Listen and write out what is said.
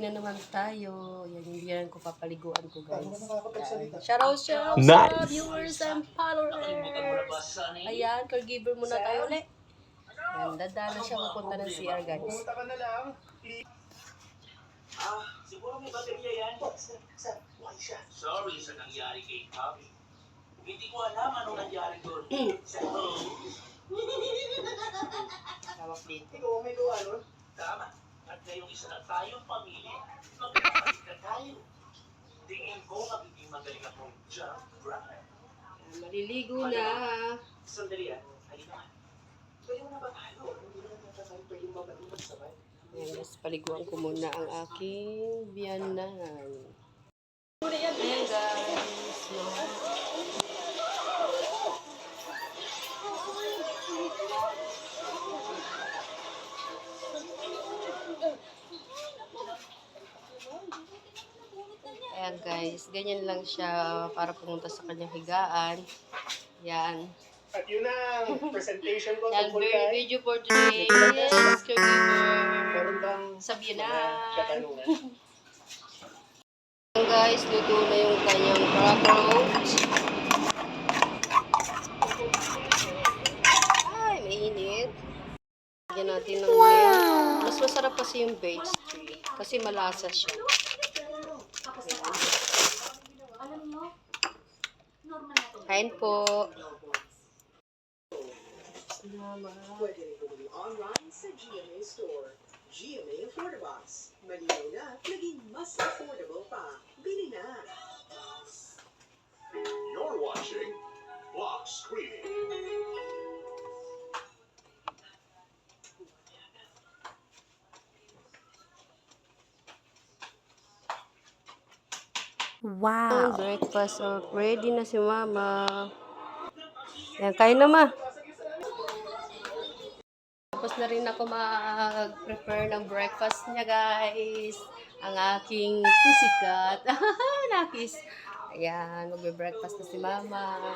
Na naman tayo. Yan, hindi yan ko papaliguan ko, guys. Shoutout sa viewers and followers. Ayan, caregiver muna tayo ulit. Yan, dadaan na siya pupunta ng CR, guys. Pumunta ka na lang. Siguro may baterya yan. Sir, why siya? Sorry sa nangyari kay Bobby. Hindi ko alam anong nangyari doon. Tawag dito. Ikaw may gawa nun? Tama. At ngayong isa na tayong pamilya, magkakapit na tayo. Tingin ko magiging magaling akong jump drive. Maliligo na. Sandali halika nga. Pwede mo na ba tayo? Hindi na tayo pwede mabaliman sabay. Ayan, guys, paliguan ko muna ang aking biyanan. Ayan, guys. Ayan, guys. Ganyan lang siya para pumunta sa kanyang higaan. Ayan. At yun ang presentation ko Yan, tungkol kay... video for today. Yes, caregiver. Meron bang Sa biyanan. katanungan? Ayan, guys, luto na yung kanyang cockroach. Ay, mainit. Lagyan natin ng milk. Mas masarap kasi yung beige tree. Kasi malasa siya. Kain po. Pwede rin bumili online sa GMA Store. GMA Affordabox. Malinaw na, naging mas affordable pa. Bili na! You're watching Block Screening. Wow! Breakfast ready na si Mama. Yan, kain na, Ma. Tapos na rin ako mag-prepare ng breakfast niya, guys. Ang aking pusikat. Nakis. Ayan, magbe-breakfast na si Mama.